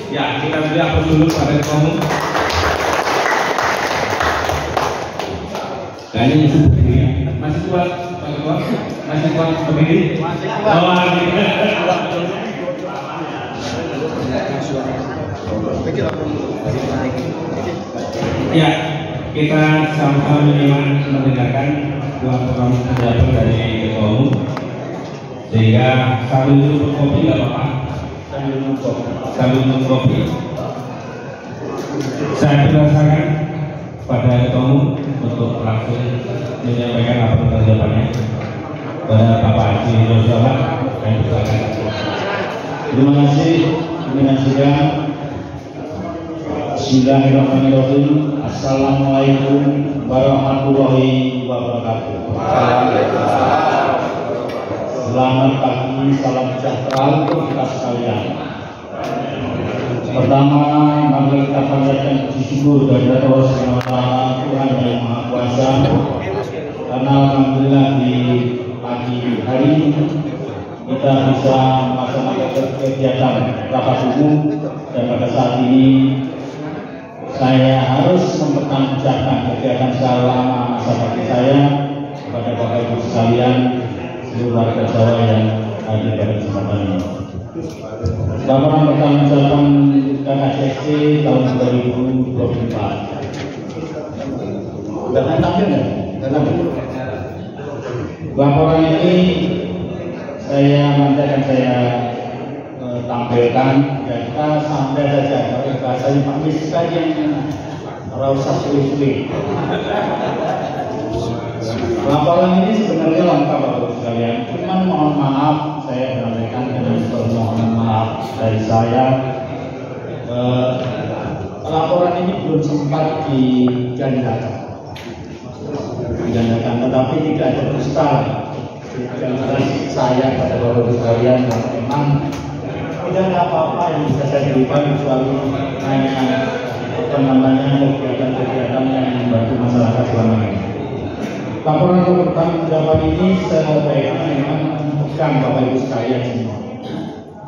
Ya, kita beri aplaus dulu pada Ketua Umum. Kayaknya masih berdiri. Masih kuat, Pak Ketua? Masih kuat berdiri? Masih kuat. Ya, kita sama-sama mendengarkan laporan penjelasan dari Ketua Umum. Sehingga sambil minum kopi nggak apa-apa. Sambil minum kopi. Saya berdasarkan pada Ketua Umum untuk langsung menyampaikan laporan jawabannya pada Bapak Haji Rosawan. Terima kasih pimpinan sidang. Bismillahirrahmanirrahim. Assalamualaikum warahmatullahi wabarakatuh. Selamat pagi, salam sejahtera untuk kita sekalian. Pertama, mari kita panjatkan puji syukur kepada Allah Subhanahu wa Ta'ala, Tuhan yang Maha Kuasa. Karena alhamdulillah di pagi hari kita bisa melaksanakan kegiatan rapat umum, dan pada saat ini saya harus mempertanggungjawabkan kegiatan selama masa bakti saya kepada Bapak Ibu sekalian, seluruh warga Jawa yang hadir pada kesempatan ini. Laporan pertanggungjawaban KKSC tahun 2024. Jangan tampil ya? Laporan ini saya nanti akan saya tampilkan, ya kita sampai saja kalau bahasanya Pak Miska yang rasa sulit-sulit. Laporan ini sebenarnya lengkap Bapak Ibu sekalian, cuman mohon maaf saya menyampaikan dengan permohonan maaf dari saya. Laporan ini belum sempat digandakan, tetapi tidak ada dusta yang saya pada Bapak Ibu sekalian, memang tidak ada apa-apa yang bisa saya berikan kecuali kegiatan-kegiatan yang membantu masyarakat selama ini. Laporan pertanggungjawaban ini sebaiknya memang bukan Bapak Ibu sekalian semua.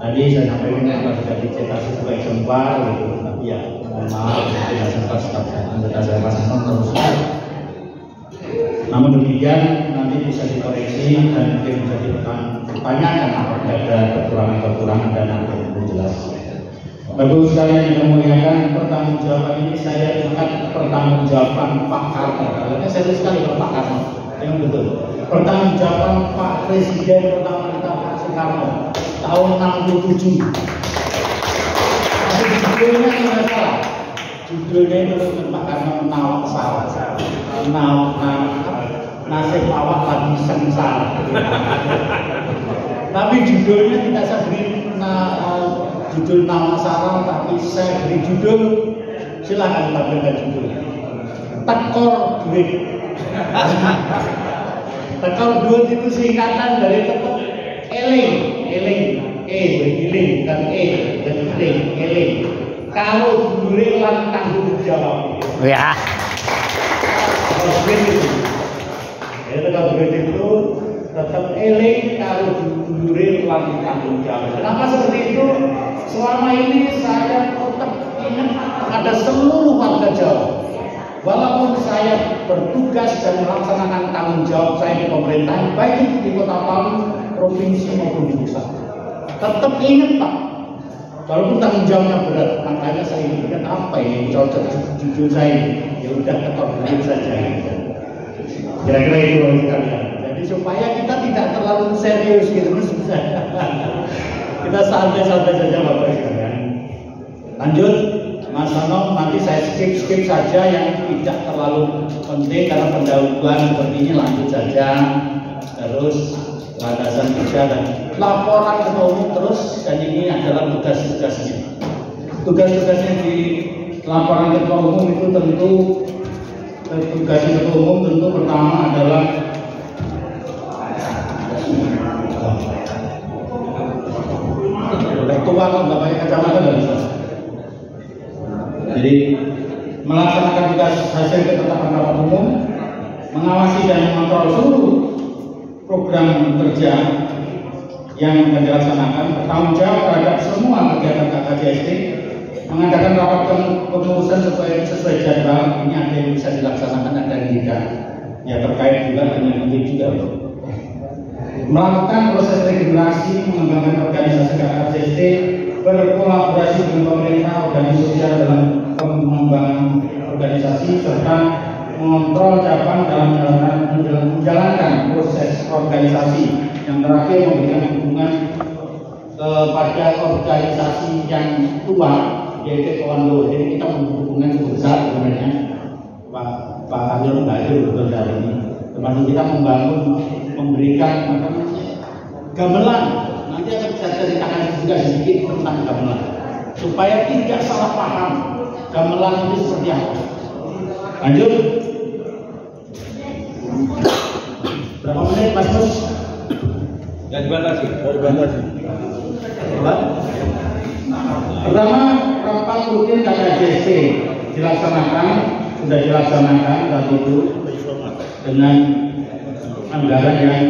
Tadi saya sampaikan kalau sudah dicetak sebagai lembar gitu, tapi ya mohon maaf tidak sempat anggota saya pasang terus. Namun demikian nanti bisa dikoreksi dan mungkin bisa ditanyakan apabila ada kekurangan-kekurangan dan nanti yang jelas. Bapak Ibu sekalian yang memuliakan, pertanggungjawaban ini saya ingat pertanggungjawaban Pak Karno. Karena saya sekali Pak Karno, yang betul. Pertanggungjawaban Pak Presiden pertama kita Pak Soekarno tahun 67. Tapi judulnya tidak salah. Judulnya itu Pak Karno menawak salah. Nasib awak lagi sengsara. Tapi judulnya tidak saya beri judul nama salah, tapi saya beri judul, silakan tampilkan judul, tekor duit. Tekor duit itu singkatan dari tekor eling, bukan dan eling. Kalau dulure lan tanggung jawab. Ya. Tekor duit itu tetap eling kalau dulure lan tanggung jawab. Kenapa seperti itu? Selama ini saya tetap ingat ada seluruh warga Jawa. Walaupun saya bertugas dan melaksanakan tanggung jawab saya di pemerintahan, baik itu di Kota Palu, provinsi maupun di pusat, tetap ingat Pak. Walaupun tanggung jawabnya berat, makanya saya ingat apa ini cocok jujur saya. Ya udah tetap begitu saja. Kira-kira itu sekalian. Jadi supaya kita tidak terlalu serius gitu, kita santai-santai saja Bapak Ibu sekalian. Lanjut, Mas Sono, nanti saya skip saja yang tidak terlalu penting karena pendahuluan seperti ini lanjut saja. Terus landasan kerja dan laporan Ketua Umum terus, dan ini adalah tugas-tugasnya. Tugas-tugasnya di laporan Ketua Umum itu tentu tugas Ketua Umum tentu pertama adalah tua kan nggak pakai kacamata nggak bisa. Jadi melaksanakan tugas hasil ketetapan rapat umum, mengawasi dan mengontrol seluruh program kerja yang akan dilaksanakan, bertanggung jawab terhadap semua kegiatan KKJSD, mengadakan rapat kepengurusan sesuai jadwal. Ini ada yang bisa dilaksanakan, ada yang tidak. Ya terkait juga dengan ini juga. Melakukan proses regenerasi, mengembangkan organisasi KKJST, berkolaborasi dengan pemerintah, organisasi sosial dalam pengembangan organisasi, serta mengontrol cabang dalam menjalankan proses organisasi. Yang terakhir, memberikan dukungan kepada organisasi yang tua, yaitu Komando. Jadi kita membutuhkan besar sebenarnya Pak Hadir betul dari ini. Termasuk kita membangun, memberikan gamelan. Nanti akan saya ceritakan juga sedikit tentang gamelan, supaya tidak salah paham gamelan itu seperti apa. Lanjut. Berapa menit Mas Mus? Ya dibatasi. Pertama, rapat rutin KKJST sudah dilaksanakan saat itu dengan anggaran yang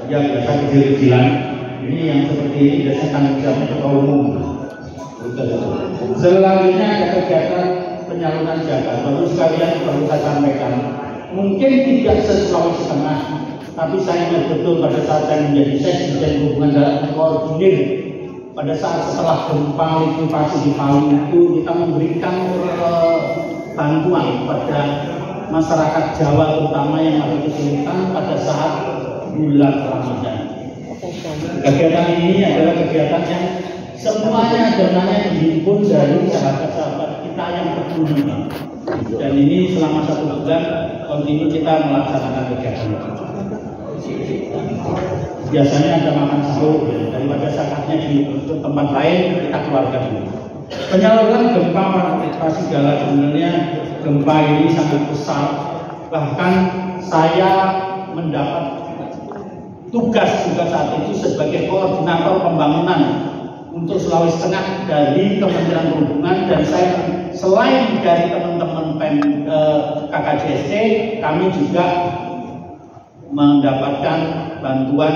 biasa kecil-kecilan. Ini yang seperti ini biasanya tanggung jawab ketua umum. Selanjutnya ada kegiatan penyaluran zakat. Baru sekalian perlu saya sampaikan, mungkin tidak sesuai setengah, tapi saya ingat betul pada saat saya menjadi Sekjen Hubungan Darat Koordinir, pada saat setelah gempa likuifaksi di Palu itu kita memberikan bantuan pada masyarakat Jawa terutama yang lagi kesulitan pada saat bulan Ramadan. Kegiatan ini adalah kegiatan yang semuanya dananya dihimpun dari sahabat-sahabat kita yang peduli. Dan ini selama 1 bulan kontinu kita melaksanakan kegiatan itu. Biasanya ada makan sahur, daripada zakatnya di tempat lain kita keluarkan dulu. Penyaluran gempa partisipasi Gala, sebenarnya gempa ini sangat besar. Bahkan saya mendapat tugas juga saat itu sebagai koordinator pembangunan untuk Sulawesi Tengah dari Kementerian Perhubungan, dan saya selain dari teman-teman KKJST, kami juga mendapatkan bantuan,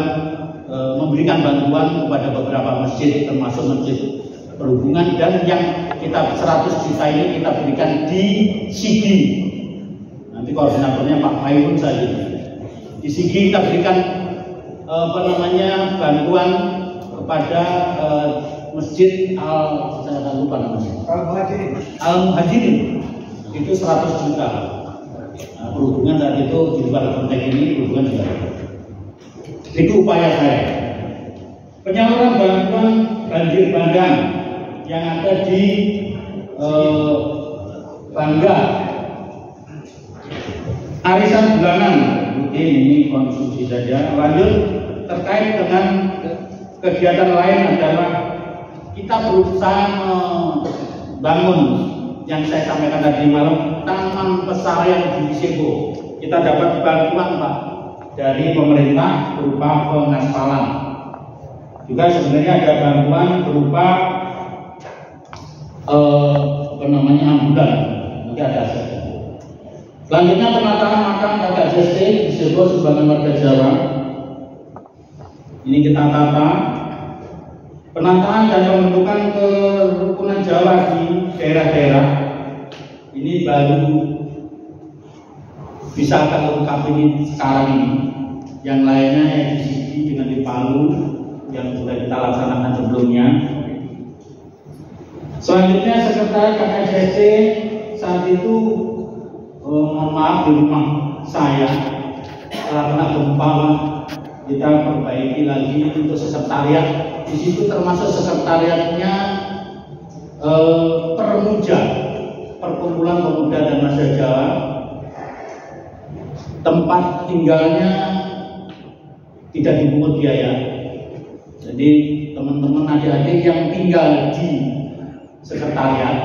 memberikan bantuan kepada beberapa masjid, termasuk masjid perhubungan, dan yang kita 100 juta ini kita berikan di Sigi. Nanti koordinatornya Pak Maipun saja. Di Sigi kita berikan bantuan kepada masjid saya lupa namanya. Al-Muhajirin itu 100 juta. Nah, perhubungan saat itu di luar konteks ini perhubungan juga. Itu upaya saya. Penyaluran bantuan banjir bandang yang ada di Bangga. Arisan bulanan, ini konsumsi saja. Lanjut, terkait dengan kegiatan lain adalah kita berusaha membangun yang saya sampaikan tadi malam, taman pesarian di Sebo. Kita dapat bantuan Pak dari pemerintah berupa pengaspalan. Juga sebenarnya ada bantuan berupa ambulan. Nanti ada saja. Selanjutnya penataan makam KKJST di Sebo sebagai warga Jawa. Ini kita tata. Penataan dan pembentukan kerukunan Jawa di daerah-daerah ini baru bisa akan lengkap ini sekarang ini. Yang lainnya yang di Sigi dengan di Palu yang sudah kita laksanakan sebelumnya. Selanjutnya sekretaris KKJST saat itu mohon maaf di rumah saya karena gempa kita perbaiki lagi untuk sekretariat. Di situ termasuk sekretariatnya Permuja, Perkumpulan Pemuda dan Mahasiswa Jawa. Tempat tinggalnya tidak dipungut biaya. Jadi teman-teman adik-adik yang tinggal di sekretariat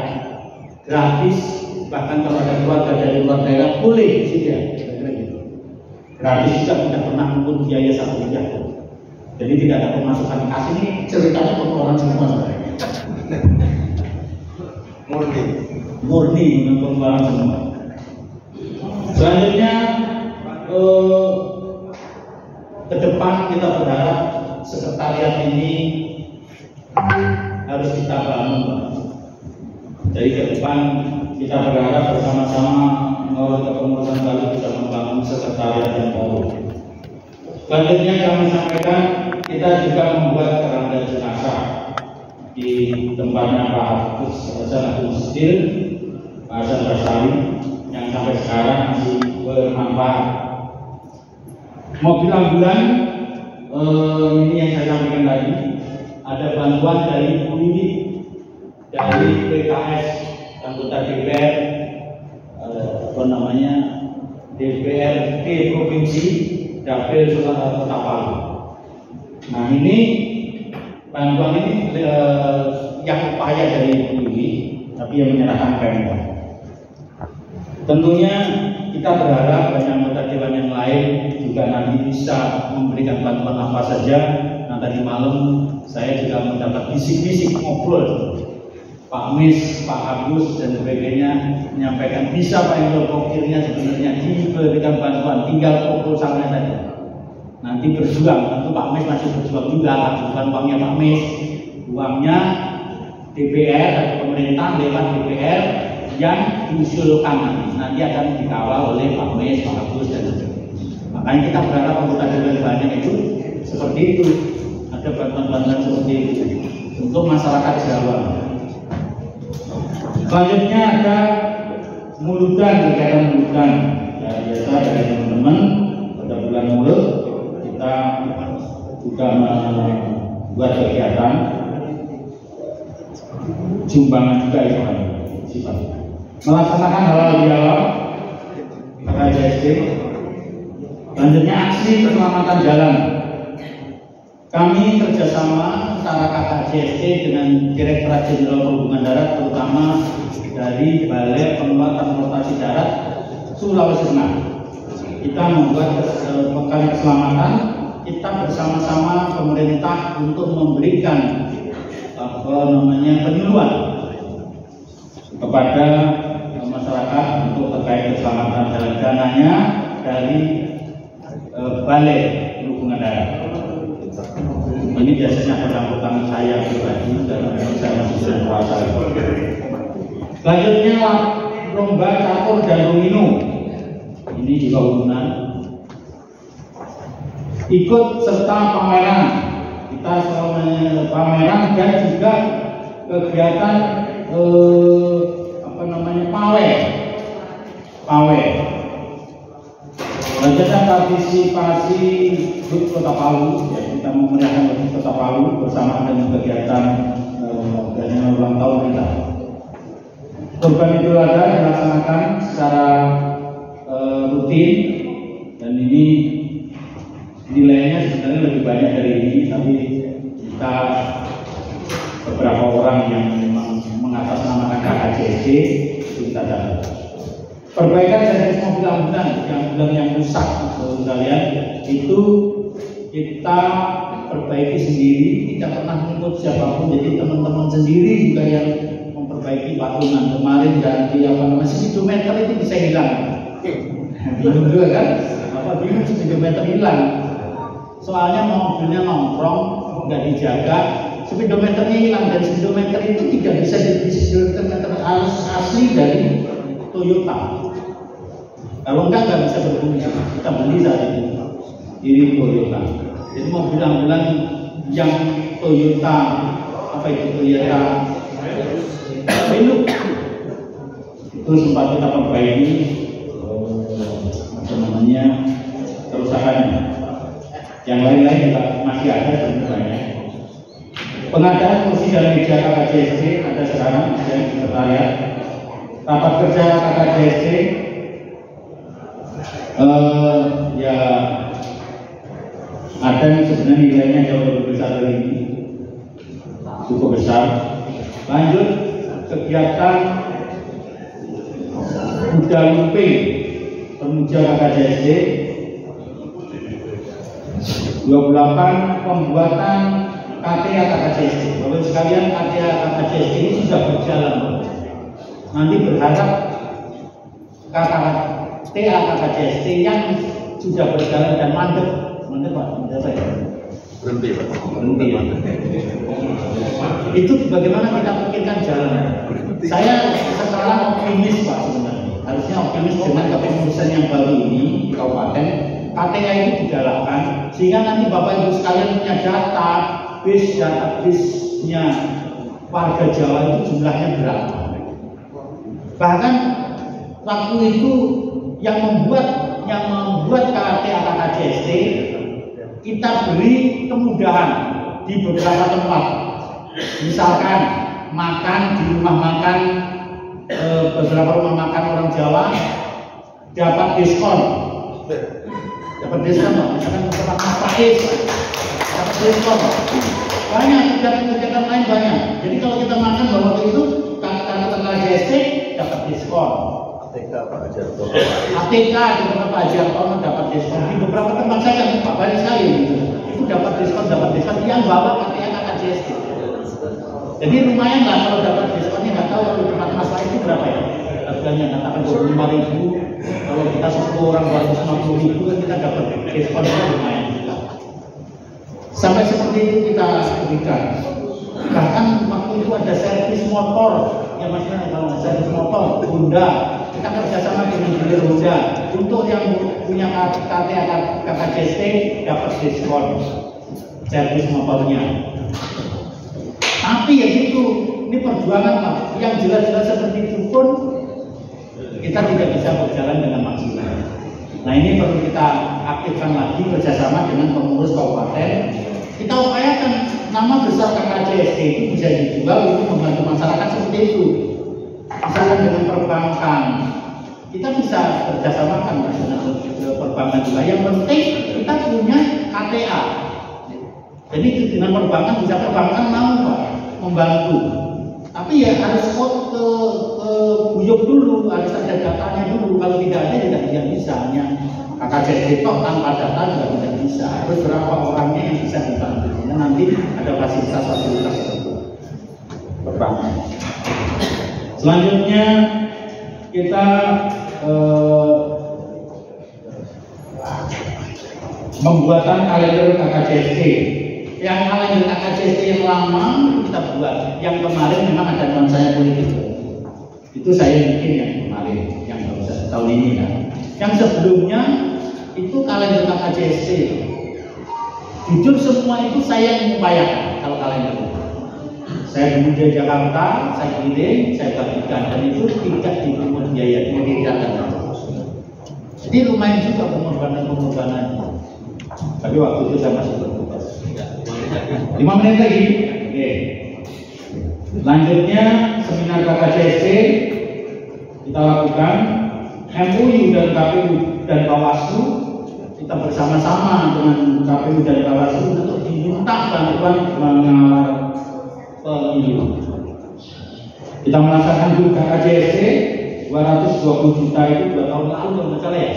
gratis, bahkan kalau ada keluarga dari luar daerah boleh di sini ya. Gratis juga tidak pernah mengungut biaya 1 rupiah. Jadi tidak ada pemasukan kas. Ini ceritanya pengeluaran semua sebenarnya. Murni pengeluaran semua. Selanjutnya ke depan kita berharap sekretariat ini harus kita bangun. Jadi ke depan kita berharap bersama-sama mengawal kepengurusan baru bisa membangun sekretariat yang baru. Selanjutnya kami sampaikan kita juga membuat keranda jenazah di tempatnya Pak Hasan Abdul Sidil, Pak Hasan Basari yang sampai sekarang masih bermanfaat. Mobil ambulan ini yang saya sampaikan tadi, ada bantuan dari Bu Wiwi, dari PKS, anggota DPR, DPRD Provinsi, Dapil Kota Palu. Nah ini bantuan ini yang upaya dari Bu Wiwi, tapi yang menyerahkan Pemda. Tentunya kita berharap banyak anggota dewan yang lain juga nanti bisa memberikan bantuan apa saja. Nah tadi malam saya juga mendapat bisik-bisik ngobrol Pak Mis, Pak Agus dan sebagainya menyampaikan bisa Pak Indro pokirnya sebenarnya diberikan bantuan, tinggal proposalnya saja. Nanti berjuang, tentu Pak Mis masih berjuang juga, bukan uangnya Pak Mis, uangnya DPR atau pemerintah lewat DPR yang diusulkan nanti akan dikawal oleh Pak Mis, Pak Agus dan sebagainya. Makanya kita berharap anggota dewan banyak itu seperti itu, ada bantuan-bantuan seperti itu untuk masyarakat Jawa. Selanjutnya ada mulutan, kegiatan mulutan. Ya, biasa dari teman-teman pada bulan Mulut kita juga membuat kegiatan sumbangan juga itu kan sifatnya. Melaksanakan halal bihalal KKJSD. Selanjutnya aksi keselamatan jalan. Kami kerjasama antara KKJSD dengan Direktorat Jenderal Perhubungan Darat, terutama dari Balai Pengelola Transportasi Darat Sulawesi Tengah. Kita membuat pekan keselamatan. Kita bersama-sama pemerintah untuk memberikan penyuluhan kepada masyarakat untuk terkait keselamatan jalan. Dananya dari Balai Perhubungan Darat. Ini biasanya petang-petang saya pribadi karena saya masih sedang puasa. Selanjutnya lomba catur dan domino. Ini juga hubungan. Ikut serta pameran. Kita selalu pameran dan juga kegiatan pawai. Selanjutnya partisipasi HUT Kota Palu, ya, kita memeriahkan HUT Kota Palu bersama dengan kegiatan ulang tahun kita. Kurban Idul Adha dilaksanakan secara rutin dan ini nilainya sebenarnya lebih banyak dari ini, tapi kita beberapa orang yang memang mengatasnamakan KKJSD kita dapat. Perbaikan servis mobil ambulan yang rusak, kalian itu kita perbaiki sendiri, tidak pernah mengikut siapapun. Jadi teman-teman sendiri juga yang memperbaiki patungan. Kemarin ganti speedometer itu bisa hilang. Bingung juga kan? Bingung speedometer hilang. Soalnya mobilnya nongkrong, nggak dijaga, speedometernya hilang, dan speedometer itu tidak bisa jadi speedometer asli dari Toyota. Kalau nggak bisa berfungsi. Kita beli saat itu ini Toyota. Jadi mobil ambulan yang Toyota Toyota Hilux itu sempat kita perbaiki kerusakannya. Yang lain-lain juga masih ada sebenarnya. Pengadaan kursi dan meja KKJSD ada sekarang yang sekretariat. Rapat kerja KKJSD ya ada yang sebenarnya nilainya jauh lebih besar dari ini, cukup besar. Lanjut kegiatan Buddha Lumping Pemuja KKJSD. 28 pembuatan KTA KKJSD. Bapak sekalian, KTA KKJSD ini sudah berjalan. Nanti berharap KTA KKJSD yang sudah berjalan dan mandek Pak, berhenti Pak. Itu bagaimana kita pikirkan jalan? Saya sekarang optimis Pak sebenarnya. Harusnya optimis dengan kepengurusan yang baru ini di kabupaten. KTA itu digalakkan sehingga nanti Bapak Ibu sekalian punya data base-nya warga Jawa itu jumlahnya berapa. Bahkan waktu itu yang membuat KTA KKJST kita beri kemudahan di beberapa tempat. Misalkan makan di rumah makan beberapa rumah makan orang Jawa dapat diskon. Dapat diskon, misalkan tempat Mas Faiz dapat diskon. Banyak kegiatan-kegiatan lain banyak. Jadi kalau kita makan bahwa itu karena KKJST dapat diskon. ATK di tempat Pak Jartono dapat diskon. Di beberapa tempat saya Pak banyak sekali itu dapat diskon yang bawa KTA KKJST. Jadi lumayan lah kalau dapat diskonnya. Nggak tahu kalau di tempat Mas Faiz itu berapa ya harganya, katakan 25.000. Kalau kita 10 orang 250.000 kan kita dapat diskonnya lumayan juga. Sampai seperti itu kita berikan. Bahkan waktu itu ada servis motor, ya Mas, kalau nggak servis motor, Honda, kita kerjasama dengan dealer Honda untuk yang punya KTA KKJST dapat diskon servis motornya. Tapi ya gitu, ini perjuangan Pak. Yang jelas-jelas seperti itu pun kita tidak bisa berjalan dengan maksimal. Nah ini perlu kita aktifkan lagi bersama dengan pengurus kabupaten. Kita upayakan nama besar KKJST itu bisa dijual untuk membantu masyarakat seperti itu. Misalkan dengan perbankan, kita bisa bersama kan dengan perbankan juga. Yang penting kita punya KTA. Jadi dengan perbankan bisa perbankan mau Pak membantu. Tapi ya harus ke buyuk dulu, harus ada datanya dulu. Kalau tidak ada tidak bisa. Hanya KKJST tanpa data juga tidak bisa. Harus berapa orangnya yang bisa dibantu. Nah, nanti ada fasilitas perbankan. Selanjutnya kita membuatan kalender KKJST. Yang kalender KKJST yang lama kita buat. Yang kemarin memang ada teman saya politik. Itu saya bikin yang kemarin, yang tahun ini kan. Yang sebelumnya itu kalender KKJST. Jujur semua itu saya yang mengupayakan kalau kalender. Saya dulu di Jakarta, saya kirim, saya bagikan, dan itu tidak dipungut biaya, tidak ada. Jadi lumayan juga pengorbanan. Tapi waktu itu saya masih bertugas. 5 menit lagi. Oke. Selanjutnya seminar KKJST kita lakukan. MUI dan KPU dan Bawaslu kita bersama-sama dengan KPU dan Bawaslu untuk diminta bantuan mengawal pemilu. Kita melaksanakan dulu KKJST 220 juta itu 2 tahun lalu kalau nggak salah ya.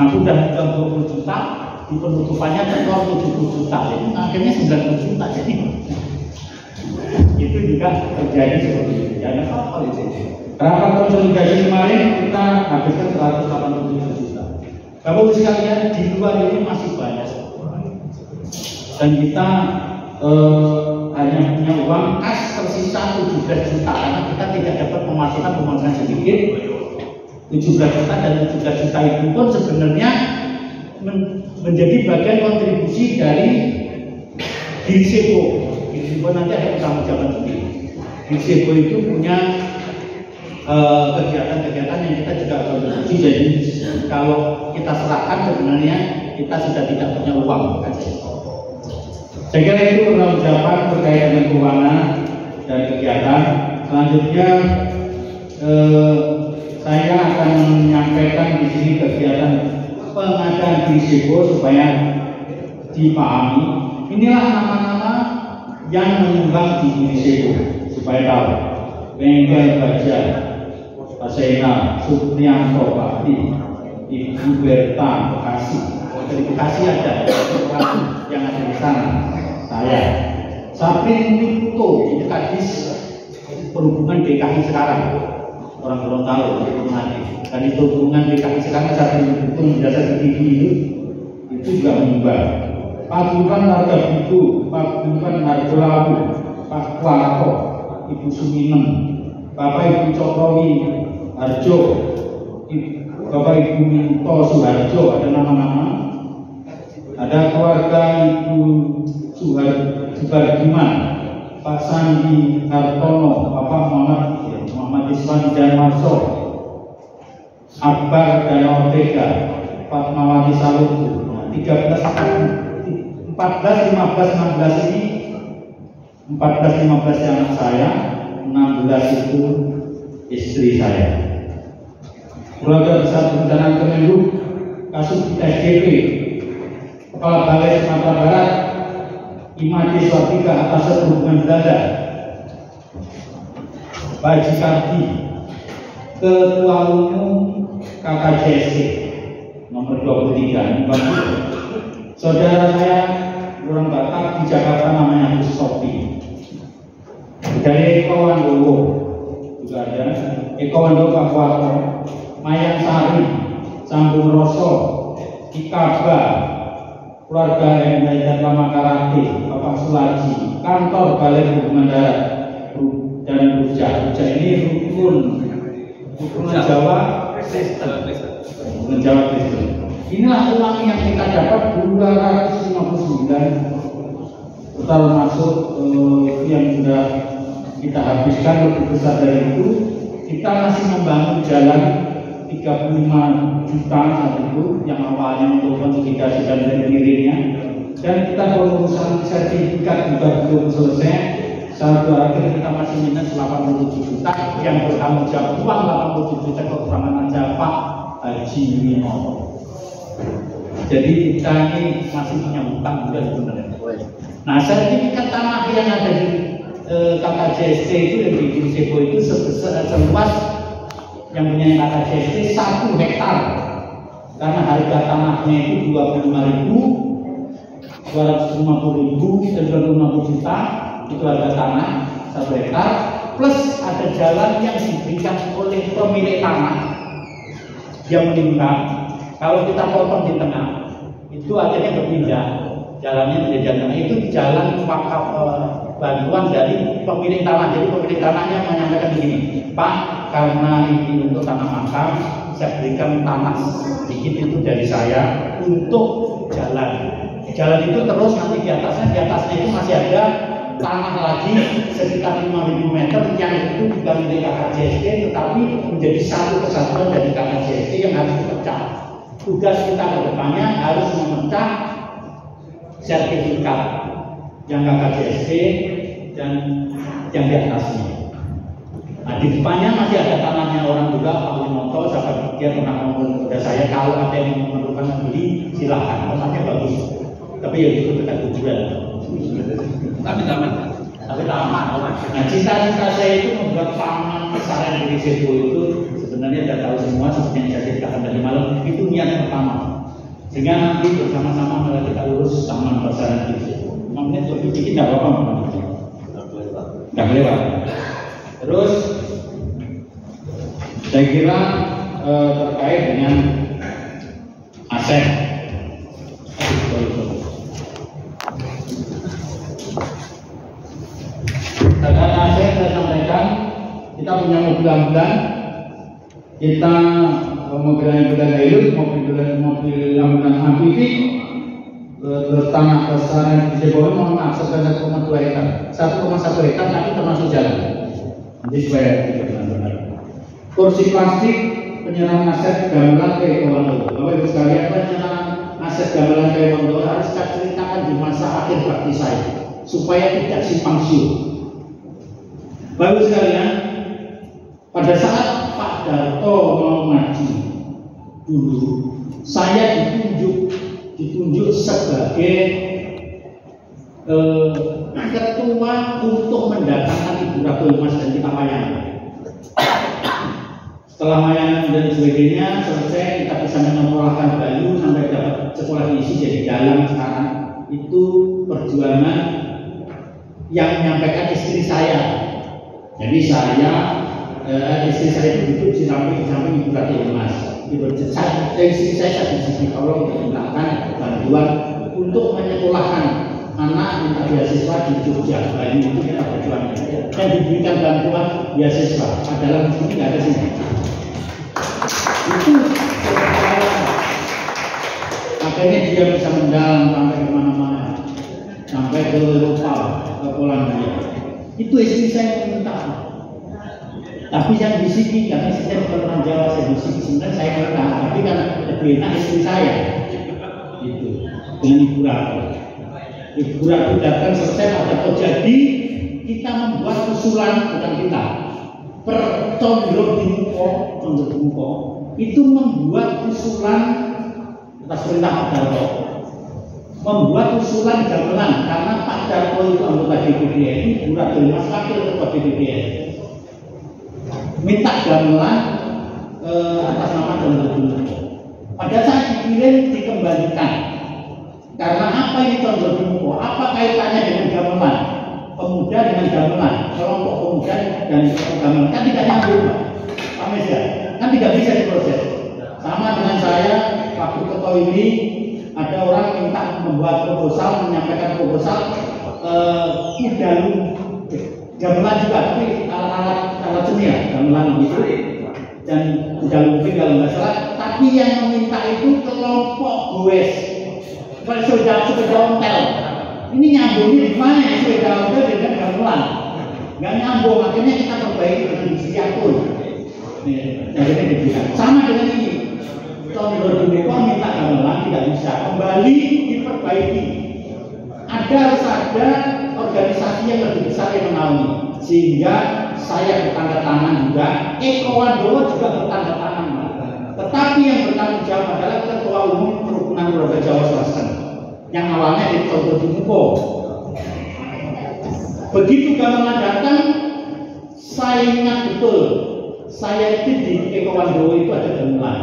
Aku udah 20 juta, di penutupannya tekor 70 juta, jadi akhirnya 90 juta. Jadi itu juga terjadi seperti itu. Ada apa itu? Rapat konsolidasi kemarin kita habiskan 187 juta. Bapak sekalian di luar ini masih banyak dan kita hanya punya uang kas tersisa 17 juta karena kita tidak dapat pemasukan sedikit. 17 juta dan 17 juta itu pun sebenarnya menjadi bagian kontribusi dari Dirsepo. Dirsepo nanti ada pertanggungjawaban sendiri. Dirsepo itu punya kegiatan-kegiatan yang kita juga kontribusi. Jadi kalau kita serahkan sebenarnya kita sudah tidak punya uang. Saya kira itu ucapan terkait dengan keuangan dan kegiatan. Selanjutnya saya akan menyampaikan di sini kegiatan pengadaan Dirsepo supaya dipahami. Inilah nama-nama yang menyumbang di Dirsepo supaya tahu. Bengkel Baja, Pasena, Supriyanto, Bakti, Ibu Berta, Bekasi. Dari Bekasi ada yang ada di sana. Saya Saprin Pikuto, ini Kadis Perhubungan DKI sekarang. Orang belum tahu dan itu hubungan DKI sekarang Saprin Pikuto biasa di TV itu juga menyumbang. Paguyuban Warga Buku, Paguyuban Harga Lawu, Pak Kuarto, Ibu Suminem, Bapak Ibu Cokrowi Harjo, Bapak Ibu Minto Suharjo, ada nama-nama. Ada keluarga Ibu Suhardiman, Pak Sandi Hartono, Bapak Muhammad Iswan Janwarso, Akbar dan Ortega, Pak Mawati Saluku. 13, 14, 15, 16 ini 14, 15 anak saya, 16 itu istri saya. Keluarga besar bencana Kemenlu, kasus SDP, Kepala Balai Sumatera Barat, Imade Swabika atas hubungan dada, Pak Haji Kardi, Ketua Umum KKJSC nomor 23, saudara saya orang Batak di Jakarta namanya Gus Sofi. Dari Eko Wandowo juga ada, Eko Wandowo Kapuato, Mayang Sari, Sambung Roso, Ikaba, keluarga yang belajar lama karate, Bapak Sulaji, kantor Balai Hubungan Darat dan Rujak. Rujak ini rukun Jawa Kristen. Jawa Kristen. Inilah uang yang kita dapat 259, termasuk yang sudah kita habiskan lebih besar dari itu. Kita masih membangun jalan 35 juta saat itu yang awalnya untuk konsolidasi dan dirinya, dan kita berurusan sertifikat juga belum selesai. Satu akhir kita masih minus 87 juta yang bertanggung jawab uang 87 juta kekurangan aja Pak Haji Winoto. Jadi kita ini masih punya hutang juga sebenarnya. Nah, sertifikat tanah yang ada di KKJSC itu yang di Sepo itu seluas yang punya KKJSC 1 hektar, karena harga tanahnya itu 25.000, 250.000 dan 250 juta itu harga tanah 1 hektar, plus ada jalan yang diberikan oleh pemilik tanah yang meninggal. Kalau kita potong di tengah, itu akhirnya berpindah jalannya menjadi jalan tengah, itu jalan wakaf bantuan dari pemilik tanah. Jadi pemilik tanahnya menyampaikan begini, Pak, karena ini untuk tanah makam, saya berikan tanah sedikit itu dari saya untuk jalan. Jalan itu terus nanti di atasnya itu masih ada tanah lagi sekitar 5.000 meter yang itu juga milik KKJSC, tetapi menjadi satu kesatuan dari KKJSC yang harus dipecah. Tugas kita ke depannya harus memecah sertifikat yang KKJSC dan yang di atasnya. Nah, di depannya masih ada tanahnya orang juga, Pak Winoto, sahabat dia pernah ngomong kepada saya, kalau ada yang memerlukan beli silahkan, tempatnya bagus. Tapi ya itu dekat tujuan. Tapi taman. Nah, cita-cita saya itu membuat taman saran di Sepo itu sebenarnya sudah tahu semua seperti yang saya ceritakan tadi malam, itu niat pertama. Sehingga nanti bersama-sama malah kita urus taman pasaran di Sepo. 5 menit lebih dikit nggak apa-apa. Nggak lewat. Terus saya kira terkait dengan aset. Terkait aset saya sampaikan, kita punya mobil ambulan, kita mobil ambulan Hilux, mobil ambulan amfibi, terus tanah pasaran di Sepo mengakses 1,2 hektar, 1,1 hektar nanti termasuk jalan. Nanti supaya tidak benar-benar. Kursi plastik penyerahan aset gamelan ke Eko Wandowo. Bapak Ibu sekalian, penyerahan aset gamelan ke Eko Wandowo harus kita ceritakan di masa akhir bakti saya supaya tidak simpang siur. Bapak Ibu sekalian, pada saat Pak Darto mau maju dulu, saya ditunjuk sebagai ketua untuk mendatangkan Ibu Ratu Mas dan kita layan. Setelah layanan dan sebagainya selesai, kita bisa menyekolahkan Bayu sampai dapat sekolah isi jadi jalan sekarang. Itu perjuangan yang menyampaikan istri saya. Jadi istri saya itu duduk di samping Ibu Ratu Mas. Istri saya di sini tolong dimintakan bantuan untuk menyekolahkan anak minta beasiswa di Jogja. Bayu itu kita perjuangan dan diberikan bantuan beasiswa, adalah di sini nggak ada sini. Itu akhirnya dia bisa mendalam sampai kemana-mana, sampai ke Eropa, ke Polandia. Itu istri saya minta. Tapi yang di sini, karena saya orang Jawa, saya di sini sebenarnya saya minta, tapi karena lebih enak istri saya, itu dengan Ibu Ratu. Ibu Ratu datang selesai ada jadi kita membuat usulan, bukan kita, per Condro Dimuko itu membuat usulan atas perintah Pak Darto, membuat usulan gamelan karena Pak Darto itu anggota DPD RI, Ibu Ratu Mas wakil ketua DPD RI, minta gamelan atas nama Condro Dimuko. Pada saat dikirim dikembalikan karena apa ini Condro Dimuko? Apa kaitannya dengan gamelan? Pemuda dengan gamelan, kelompok pemuda dan gamelan kan tidak nyambung, Pak Mesya, kan tidak bisa diproses. Sama dengan saya, waktu ketua ini ada orang minta membuat proposal, menyampaikan proposal gamelan juga, tapi alat seni ya, gamelan gitu dan kuda lumping kalau nggak salah. Tapi yang meminta itu kelompok goes, sepeda ontel. Ini nyambungnya di mana ya sepeda ontel dengan gamelan? Nggak nyambung, akhirnya kita perbaiki dengan disiapun. Akhirnya dibilang sama dengan ini. Condro Dimuko minta gamelan tidak bisa, kembali diperbaiki. Harus ada organisasi yang lebih besar yang menaungi, sehingga saya bertanda tangan juga, Eko Wandowo juga bertanda tangan. Tetapi yang bertanggung jawab adalah Ketua Umum Kerukunan Keluarga Jawa Selatan, yang awalnya di Condro Dimuko. Begitu gamelan datang, saya ingat betul, saya itu di Eko Wandowo itu ada gamelan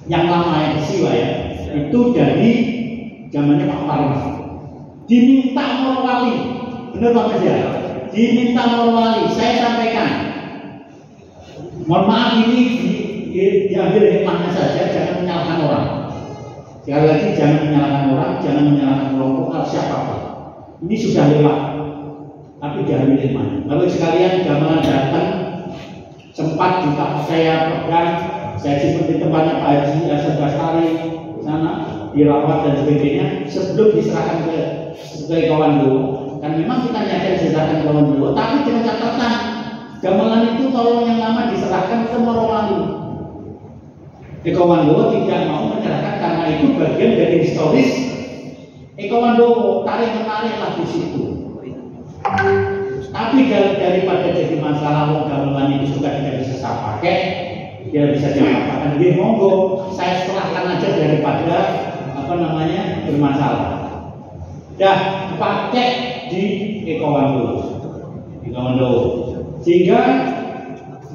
yang lama yang siwa ya, itu dari zamannya Pak Parma. Diminta Morowali, benar Pak Mas ya? Diminta Morowali, saya sampaikan. Mohon maaf ini diambil hikmahnya saja, jangan menyalahkan orang. Sekali lagi jangan menyalahkan orang, jangan menyalahkan kelompok atau siapapun. Ini sudah lewat, tapi diambil hikmahnya. Lalu sekalian gamelan datang, sempat juga saya pegang, saya simpan di tempatnya Pak Haji Hasan Bastari sana, dirawat dan sebagainya sebelum diserahkan ke Eko Wandowo. Kan memang kita nyatakan diserahkan ke Wandowo, tapi dengan catatan gamelan itu tolong yang lama diserahkan ke Morowali. Eko Wandowo tidak mau menyerahkan karena itu bagian dari historis Eko Wandowo, tarik menariklah di situ. Tapi daripada jadi masalah gamelan itu sudah tidak bisa saya pakai, dia bisa diapakan, dia monggo saya serahkan aja daripada bermasalah. Dah dipakai di Eko Wandowo, sehingga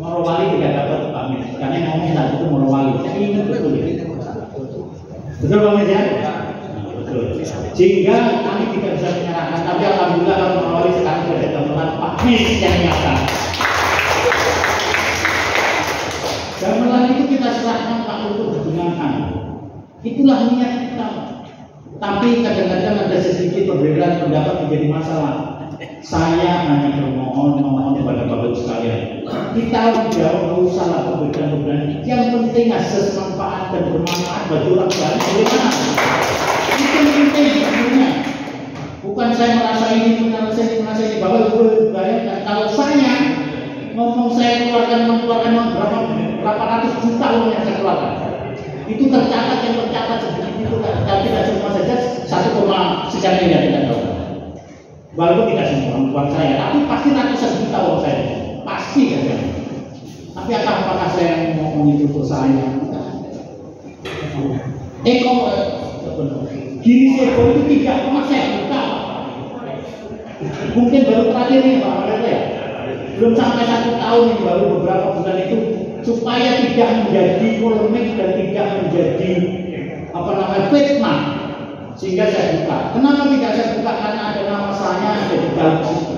Morowali tidak dapat Pak Mes, karena yang ngomong saat itu Morowali, saya ingat betul ya. Betul Pak Mes ya? Betul. Sehingga kami tidak bisa menyerahkan, tapi alhamdulillah kalau Morowali sekarang sudah ditemukan Pak Mes yang nyata. Gamelan itu kita serahkan Pak untuk digunakan. Itulah niat kita. Tapi kadang-kadang ada sedikit perbedaan pendapat menjadi masalah. Saya hanya mohon kepada Bapak sekalian. Kita jauh usahlah perbedaan-perbedaan. Yang penting asas manfaat dan bermanfaat bagi orang banyak. Bagaimana? Itu yang penting sebenarnya. Bukan saya merasa ini, merasa ini. Bahwa bayangkan kalau saya ngomong saya mengeluarkan berapa ratus juta uang yang saya keluarkan. Itu tercatat yang tercatat seperti itu, tapi tidak cuma saja 1, sekian miliar tidak tahu. Walaupun tidak semua uang saya, tapi pasti ratusan juta uang saya, pasti ya. Tapi apakah saya ngomong itu untuk saya? Gini Eko itu tidak pernah saya buka. Mungkin baru terakhir ini Pak Marta ya. Belum sampai 1 tahun ini, baru beberapa bulan itu, supaya tidak menjadi polemik dan tidak menjadi fitnah, sehingga saya buka. Kenapa tidak saya buka? Karena ada nama saya ada di dalam situ.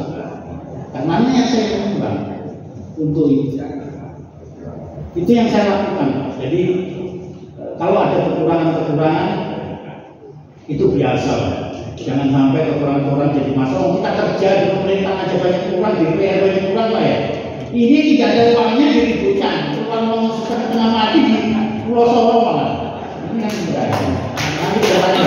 Karena niat saya mengembang untuk itu. Itu yang saya lakukan. Jadi kalau ada kekurangan itu biasa. Jangan sampai kekurangan jadi masalah. Kita kerja di pemerintah aja banyak kurang, di DPR banyak kurang lah ya. Ini tidak ada uangnya diributkan. Kalau mau setengah mati di Pulau Solo malah. Ini kan enggak. Nanti bertanya.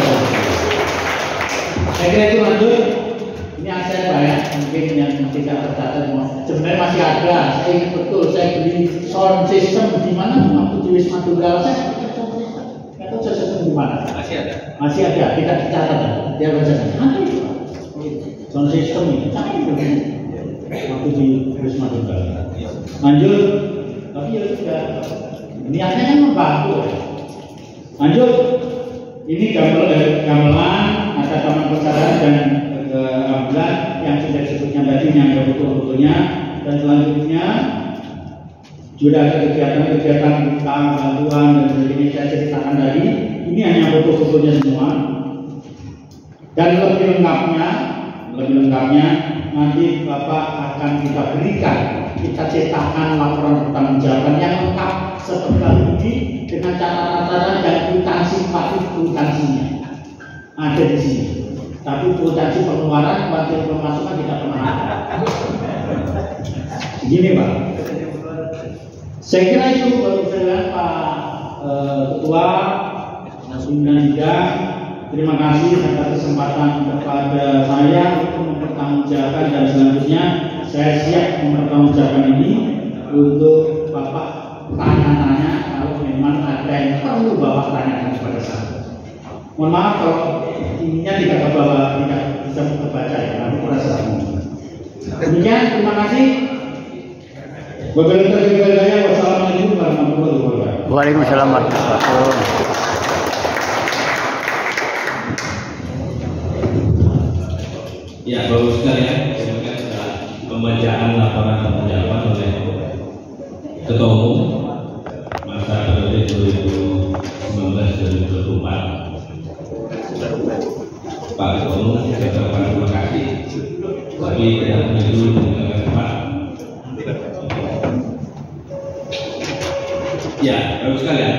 Saya kira itu lanjut. Ini aset Pak ya, mungkin yang tidak tercatat. Sebenarnya masih ada. Saya ingat betul. Saya beli sound system di mana waktu di Wisma Tunggal. Saya pakai sound system. Atau sound system di mana? Masih ada. Masih ada. Tidak dicatat. Dia bacakan. Nanti itu Pak. Sound system ini. Waktu di Wisma Tunggal. Lanjut. Tapi ya sudah. Niatnya kan membantu. Lanjut. Ini gamelan, ada taman persaudaraan dan ambulan yang sudah disebutnya tadi yang ada foto-fotonya, dan selanjutnya juga ada kegiatan-kegiatan utang, bantuan dan sebagainya saya ceritakan tadi. Ini hanya foto-fotonya semua. Dan lebih lengkapnya nanti Bapak akan kita berikan, kita cetakkan laporan pertanggungjawaban yang lengkap setebal ini dengan catatan dan kwitansinya ada di sini. Tapi kwitansi pengeluaran, kwitansi pemasukan tidak pernah ada. Begini Pak, saya kira itu baru saja Pak Ketua Pimpinan Sidang. Terima kasih atas kesempatan kepada saya untuk mempertanggungjawabkan, dan selanjutnya saya siap mempertanggungjawabkan ini untuk Bapak tanya-tanya kalau memang ada yang perlu Bapak tanyakan kepada saya. Mohon maaf kalau ininya tidak bisa terbaca ya, nanti kurasa. Demikian, terima kasih. Wassalamualaikum warahmatullahi wabarakatuh. Waalaikumsalam warahmatullahi wabarakatuh. Ya, bagus sekali ya. Terima kasih atas pembacaan laporan pertanggungjawaban oleh Ketua Umum masa periode 2019-2024. Pak Ketua Umum, saya ucapkan terima kasih. Tapi tidak menyusul dengan Pak. Ya, bagus sekali ya.